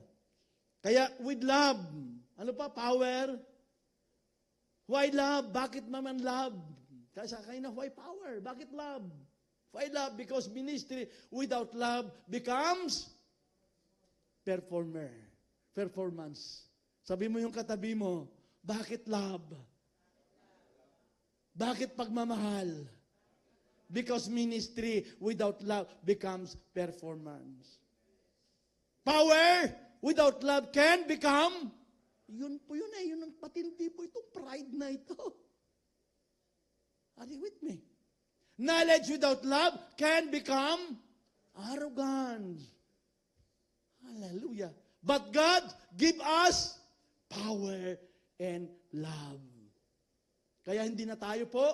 Kaya with love, ano pa? Power. Why love? Bakit naman love? Kasi kanina, why power? Bakit love? Why love? Because ministry without love becomes performance. Sabi mo yung katabi mo, bakit love? Bakit pagmamahal? Because ministry without love becomes performance. Power without love can become, yun ang patindi po itong pride na ito. Are you with me? Knowledge without love can become arrogance. Hallelujah. But God give us power and love. Kaya hindi na tayo po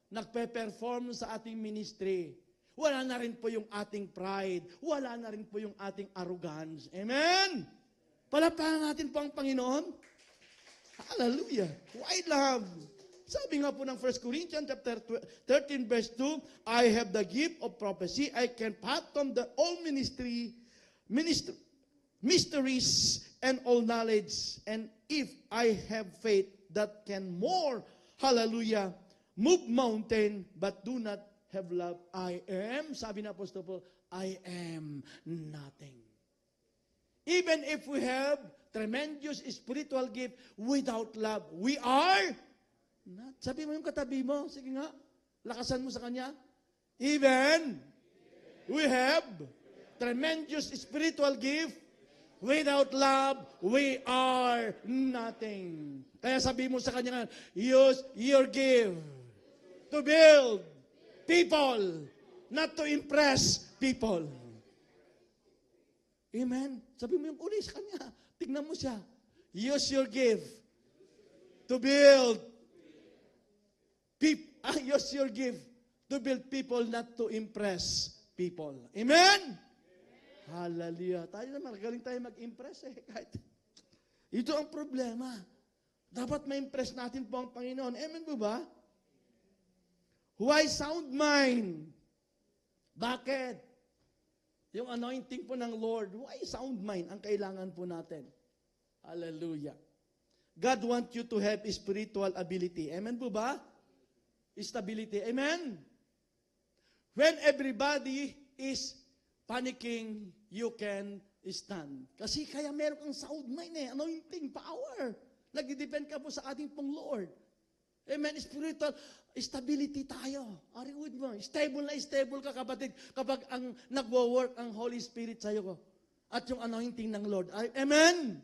nagpe-perform sa ating ministry. Wala na rin po yung ating pride. Wala na rin po yung ating arrogance. Amen? Palapahan natin po ang Panginoon. Hallelujah. Why love? Sabi nga po ng 1 Corinthians chapter 13 verse 2, I have the gift of prophecy. I can fathom the all mysteries and all knowledge. And if I have faith that can more, hallelujah, move mountain, but do not have love, I am, sabi na Apostle Paul, I am nothing. Even if we have tremendous spiritual gift, without love, we are not. Sabi mo yung katabi mo, sige nga, lakasan mo sa kanya. Even we have tremendous spiritual gift, Without love, we are nothing. Kaya sabi mo sa kanya, use your gift to build people, not to impress people. Amen? Sabi mo yung uli sa kanya. Tignan mo siya. Use your gift to build people. Use your gift to build people, not to impress people. Amen? Hallelujah. Tayo naman, galing tayo mag-impress eh. Kahit, ito ang problema. Dapat ma-impress natin po ang Panginoon. Amen po ba? Why sound mind? Bakit? Yung anointing po ng Lord, why sound mind ang kailangan po natin? Hallelujah. God wants you to have spiritual ability. Amen po ba? Stability. Amen? When everybody is panicking, you can stand. Kasi kaya meron kang sound mind eh, anointing power. Nag-depend ka po sa ating pong Lord. Amen. Spiritual stability tayo. Are you with me? Stable na stable ka, kapatid, kapag ang nagwo-work ang Holy Spirit sa iyo ko. At yung anointing ng Lord. Amen?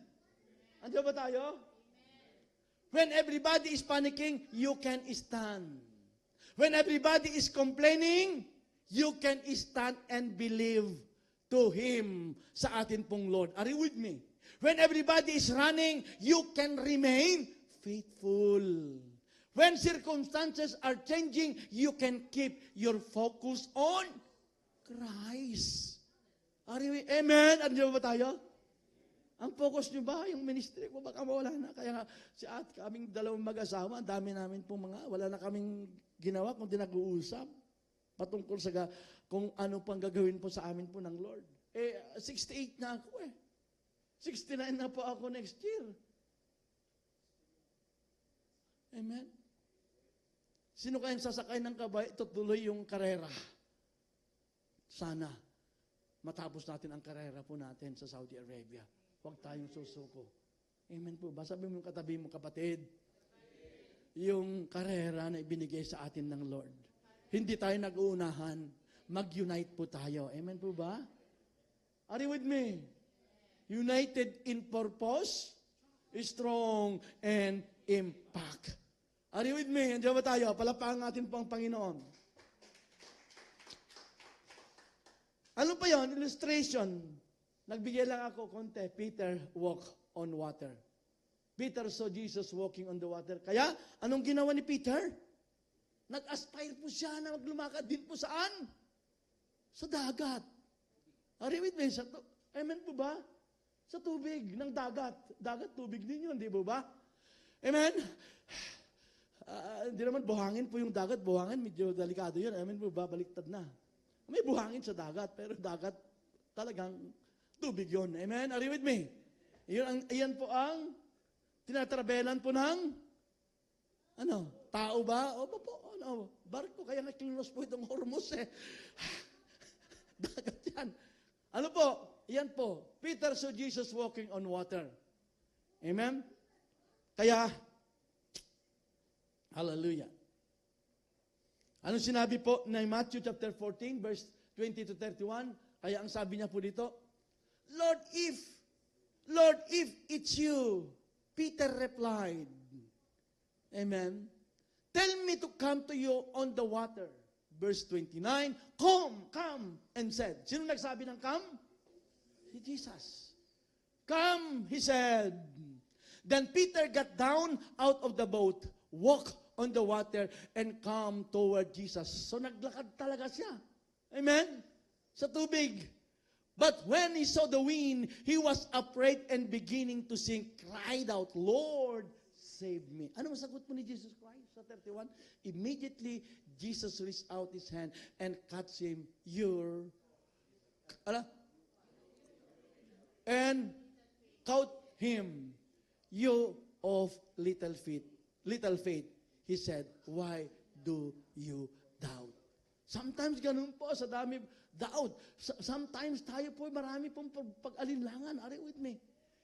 Andiyan ba tayo? When everybody is panicking, you can stand. When everybody is complaining, you can stand and believe to Him sa atin pong Lord. Are you with me? When everybody is running, you can remain faithful. When circumstances are changing, you can keep your focus on Christ. Are you, amen? Andiyan ba tayo? Ang focus nyo ba, yung ministry ko, baka mawala na. Kaya nga, si at kaming dalawang mag-asawa, ang dami namin pong wala na kaming ginawa kundi nag-uusap patungkol sa kung ano pang gagawin po sa amin po ng Lord. 68 na ako eh. 69 na po ako next year. Amen? Sino kayang sasakay ng kabay, tutuloy yung karera? Sana matapos natin ang karera po natin sa Saudi Arabia. Huwag tayong susuko. Amen po ba? Sabi mo yung katabi mo, kapatid, yung karera na ibinigay sa atin ng Lord. Hindi tayo nag-uunahan. Mag-unite po tayo. Amen po ba? Are you with me? United in purpose, strong, and impact. Are you with me? Andiyan ba tayo? Palapakan natin po ang Panginoon. Ano pa yon? Illustration. Nagbigay lang ako konti. Peter walk on water. Peter saw Jesus walking on the water. Kaya, anong ginawa ni Peter? Nag-aspire po siya na maglumakad din po saan? Sa dagat. Are you with me? Amen po ba? Sa tubig ng dagat. Dagat, tubig din yun, di ba? Amen? Hindi naman buhangin po yung dagat. Buhangin, medyo delikado yun. Amen po ba? Baliktad na. May buhangin sa dagat, pero dagat talagang tubig yun. Amen? Are you with me? Iyan po ang tinatrabelan po ng tao ba? O po, barko. Kaya nakilos po itong Hormuz eh. Dagat yan. Ano po? Iyan po. Peter saw Jesus walking on water. Amen? Kaya, hallelujah. Ano sinabi po na Matthew chapter 14, verse 20 to 31? Kaya ang sabi niya po dito, Lord, if it's you, Peter replied, amen, tell me to come to you on the water. Verse 29, come, and said. Sino nagsabi ng come? Si Jesus. Come, he said. Then Peter got down out of the boat, walked on the water, and come toward Jesus. So naglakad talaga siya. Amen? Sa tubig. But when he saw the wind, he was afraid and beginning to sink, cried out, Lord, save me. Ano masagot po ni Jesus Christ sa 31? Immediately, Jesus reached out his hand and catch him, and caught him, you of little faith. He said, why do you doubt? Sometimes ganun po, sa dami doubt. Sometimes tayo po, marami pong pag-alinlangan. Are you with me?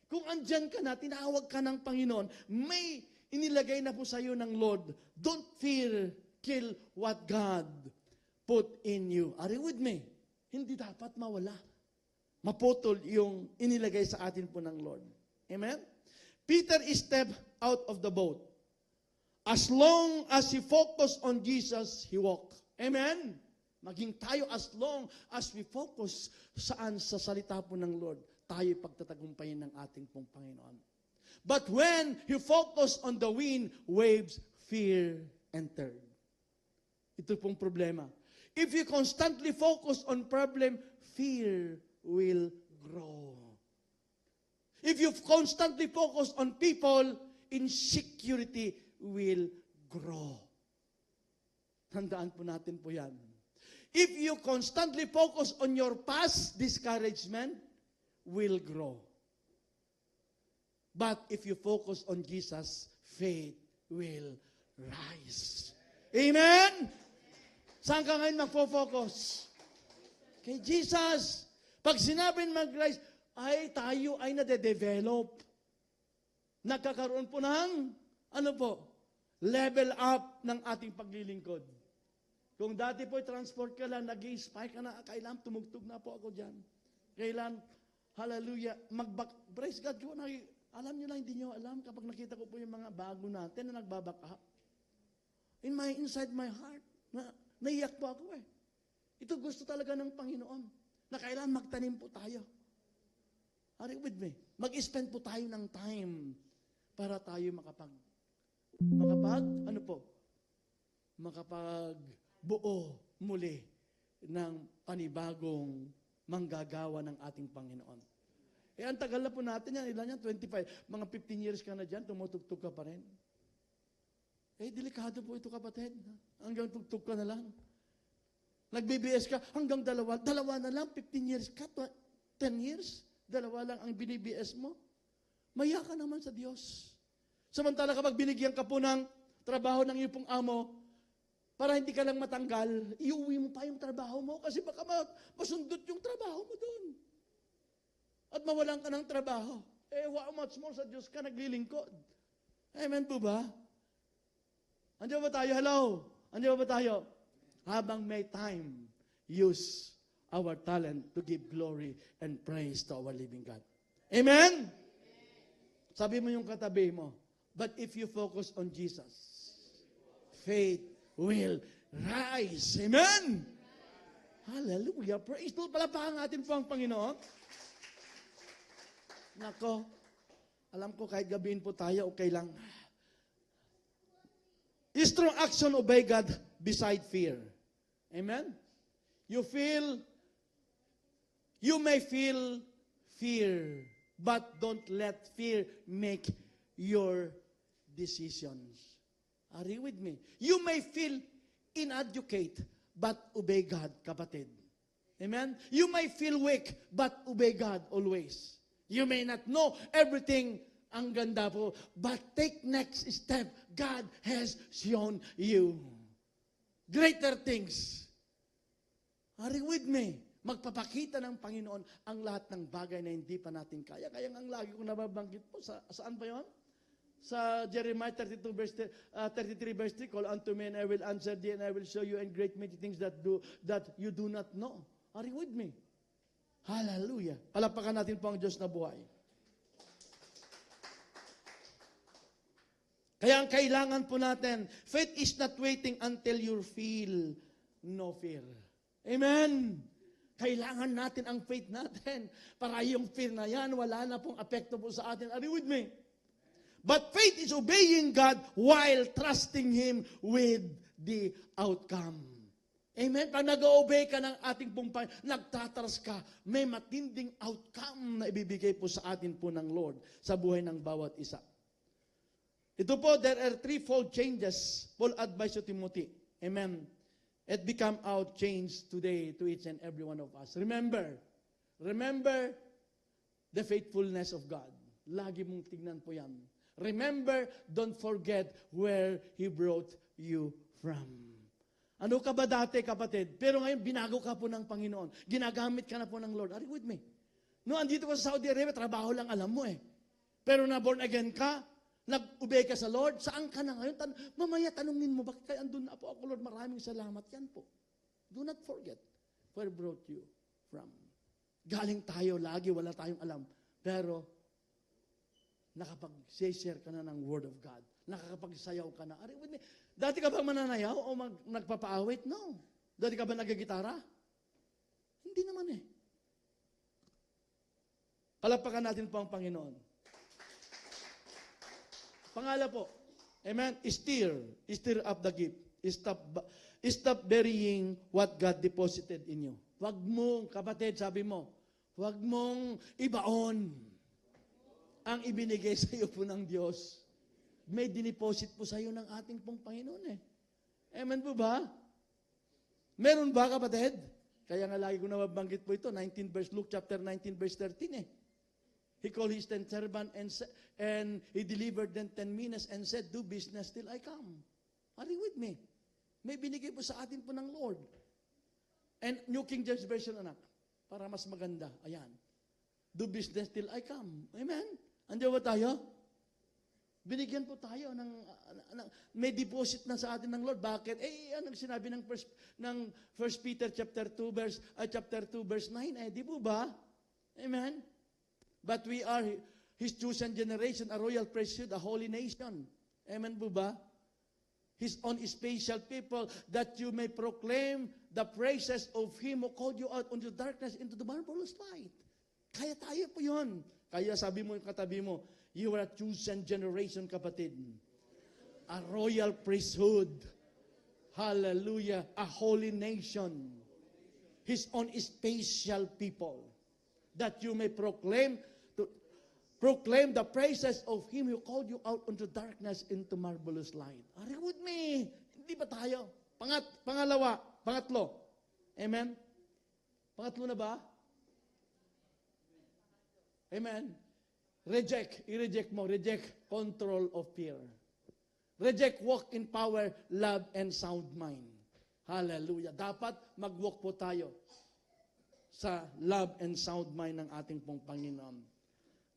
Kung andyan ka na, tinawag ka ng Panginoon, may inilagay na po sa iyo ng Lord. Don't fear, kill what God put in you. Are you with me? Hindi dapat mawala. maputol yung inilagay sa atin po ng Lord. Amen? Peter stepped out of the boat. As long as he focused on Jesus, he walked. Amen? Maging tayo as long as we focus saan sa salita po ng Lord, tayo pagtatagumpayin ng ating pong Panginoon. But when he focused on the wind, waves, fear entered. Ito pong problema. If you constantly focus on problem, fear will grow. If you constantly focus on people, insecurity will grow. Tandaan po natin po yan. If you constantly focus on your past, discouragement will grow. But if you focus on Jesus, faith will rise. Amen? Saan ka ngayon magpo-focus? Kay Jesus. Pag sinabing mag-rise, ay tayo ay nade-develop. Nagkakaroon po ng, level up ng ating paglilingkod. Kung dati po transport ka lang, nag-i-spike ka na, kailan tumugtog na po ako dyan. Kailan, hallelujah, praise God ko, alam nyo lang, hindi nyo alam, kapag nakita ko po yung mga bago natin na nagbaback up, inside my heart, naiyak po ako eh. Ito gusto talaga ng Panginoon, na kailan magtanim po tayo. Are you with me? Mag-spend po tayo ng time para tayo makapagbuo muli ng panibagong manggagawa ng ating Panginoon. Ang tagal na po natin yan. Ilan yan? 25. Mga 15 years ka na dyan, tumutugtog ka pa rin. Delikado po ito, kapatid. Hanggang tugtog ka na lang. Nag-BBS ka, hanggang dalawa na lang, 15 years ka, 10 years, dalawa lang ang binibs mo. Maya ka naman sa Diyos. Samantala kapag binigyan ka po ng trabaho ng iyong pong amo, para hindi ka lang matanggal, iuwi mo pa yung trabaho mo kasi baka masundot yung trabaho mo doon. At mawalan ka ng trabaho. How much more sa Diyos ka naglilingkod? Amen po ba? Andiyan ba tayo? Hello? Andiyan ba tayo? Habang may time, use our talent to give glory and praise to our living God. Amen? Sabi mo yung katabi mo, but if you focus on Jesus, faith will rise. Amen? Hallelujah. Praise the Lord. Palapakan natin po ang Panginoon. Nako, alam ko kahit gabihin po tayo, okay lang. Strong action, obey God beside fear. Amen? You may feel fear, but don't let fear make your decisions. Are you with me? You may feel inadequate, but obey God, kapatid. Amen? You may feel weak, but obey God always. You may not know everything, ang ganda po, but take next step. God has shown you greater things. Are you with me? Magpapakita ng Panginoon ang lahat ng bagay na hindi pa natin kaya. Kaya ang lagi kong nababanggit po, saan pa yun? Sa Jeremiah 33 verse 3, call unto me and I will answer thee and I will show you and great mighty things that you do not know. Are you with me? Hallelujah. Palapakan natin po ang Diyos na buhay. Kaya ang kailangan po natin, faith is not waiting until you feel no fear. Amen. Kailangan natin ang faith natin para yung fear na yan, wala na pong apekto po sa atin. Are you with me? But faith is obeying God while trusting Him with the outcome. Amen? Pag nag-obey ka ng ating pong nagtatras ka, may matinding outcome na ibibigay po sa atin po ng Lord sa buhay ng bawat isa. Ito po, there are threefold changes Paul advised to Timothy. Amen? It become our change today to each and every one of us. Remember the faithfulness of God. Lagi mong tignan po yan. Remember, don't forget where He brought you from. Ano ka ba dati, kapatid? Pero ngayon, binago ka po ng Panginoon. Ginagamit ka na po ng Lord. Are you with me? No, andito ka sa Saudi Arabia, trabaho lang alam mo eh. Pero na born again ka, nag-obey ka sa Lord, saan ka na ngayon? Mamaya tanungin mo, bakit kaya andun na po ako, Lord? Maraming salamat yan po. Do not forget where I brought you from. Galing tayo lagi, wala tayong alam. Pero, nakapag-share ka na ng Word of God. Nakakapagsayaw ka na. Dati ka ba mananayaw o nagpapaawit? No. Dati ka ba nagagitara? Hindi naman eh. Palapakan natin po ang Panginoon. Pangala po, amen, stir up the gift. Stop burying what God deposited in you. Huwag mong, kapatid, sabi mo, huwag mong ibaon ang ibinigay sa iyo po ng Diyos. May diniposit po sa iyo ng ating pong Panginoon eh. Amen po ba? Meron ba, kapatid? Kaya nga lagi ko nababanggit po ito, Luke chapter 19, verse 13 eh. He called his 10 servant and he delivered them 10 minas and said, do business till I come. Are you with me? May binigay po sa atin po ng Lord. And New King James Version, anak, para mas maganda. Ayan. Do business till I come. Amen? Andiyan ba tayo? Binigyan po tayo ng may deposit na sa atin ng Lord. Bakit? Anong sinabi ng 1 Peter chapter 2 verse 9? Di po ba? Amen? But we are His chosen generation, a royal priesthood, a holy nation. Amen po ba? His own special people, that you may proclaim the praises of Him who called you out into darkness into the marvelous light. Kaya tayo po yun. Kaya sabi mo yung katabi mo, you are a chosen generation, kapatid. A royal priesthood. Hallelujah. A holy nation. His own special people. That you may proclaim the praises of Him who called you out into darkness into marvelous light. Are you with me? Hindi ba tayo? Pangatlo. Amen? Pangatlo na ba? Amen? I-reject mo. Reject control of fear. Reject walk in power, love, and sound mind. Hallelujah. Dapat mag-walk po tayo sa love and sound mind ng ating pong Panginoon.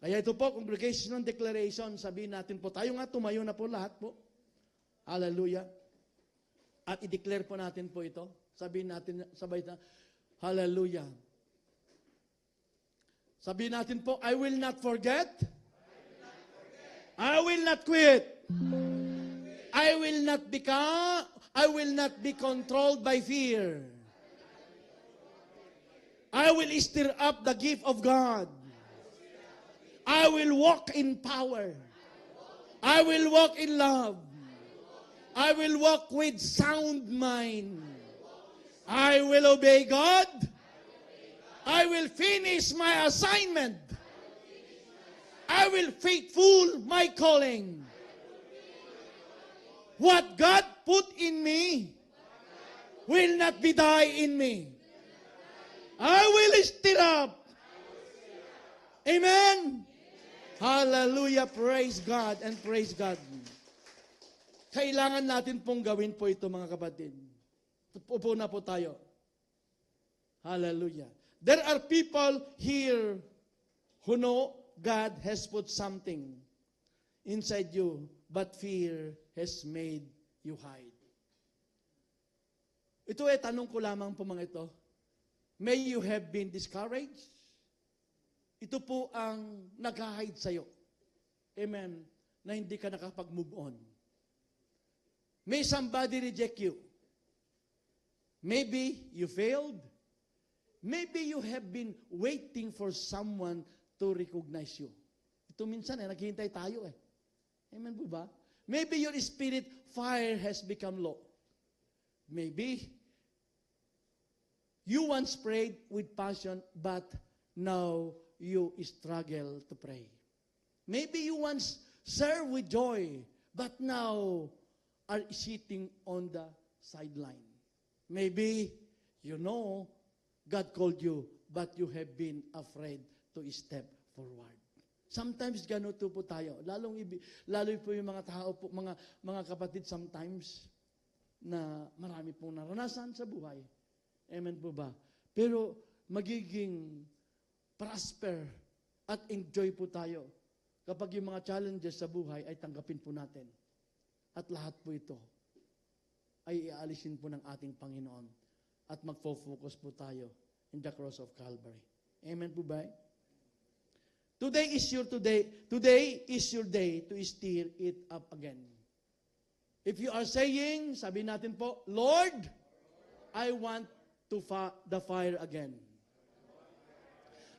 Kaya ito po, congregational declaration, sabihin natin po, tayo nga, tumayo na po lahat po. Hallelujah. At i-declare po natin po ito. Sabihin natin, sabay na, hallelujah. Sabihin natin po, I will not forget. I will not quit. I will not be controlled by fear. I will stir up the gift of God. I will walk in power. I will walk in love. I will walk with sound mind. I will obey God. I will finish my assignment. I will faithful my calling. What God put in me will not be die in me. I will stir up. Amen. Hallelujah. Praise God and praise God. Kailangan natin pong gawin po ito, mga kapatid. Upo na po tayo. Hallelujah. There are people here who know God has put something inside you, but fear has made you hide. Ito tanong ko lamang po mga ito. May you have been discouraged? Ito po ang nag-hide sa'yo. Amen. Na hindi ka nakapag-move on. May somebody reject you. Maybe you failed. Maybe you have been waiting for someone to recognize you. Ito minsan naghihintay tayo eh. Amen po ba? Maybe your spirit fire has become low. Maybe you once prayed with passion, but now you struggle to pray. Maybe you once served with joy, but now are sitting on the sideline. Maybe you know God called you, but you have been afraid to step forward. Sometimes ganito po tayo. Lalo po yung mga tao po, mga kapatid sometimes na marami pong naranasan sa buhay. Amen po ba? Pero magiging prosper at enjoy po tayo kapag yung mga challenges sa buhay ay tanggapin po natin. At lahat po ito ay ialisin po ng ating Panginoon at magfo-focus po tayo in the cross of Calvary. Amen po ba? Today is your day. Today is your day to stir it up again. If you are saying, sabi natin po, Lord, I want the fire again.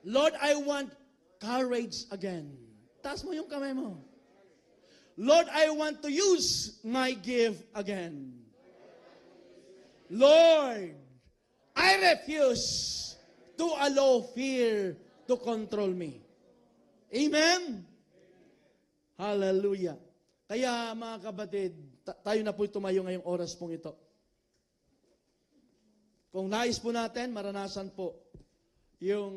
Lord, I want courage again. Taas mo yung kamay mo. Lord, I want to use my gift again. Lord, I refuse to allow fear to control me. Amen? Hallelujah. Kaya mga kapatid, tayo na po tumayo ngayong oras pong ito. Kung nais po natin, maranasan po yung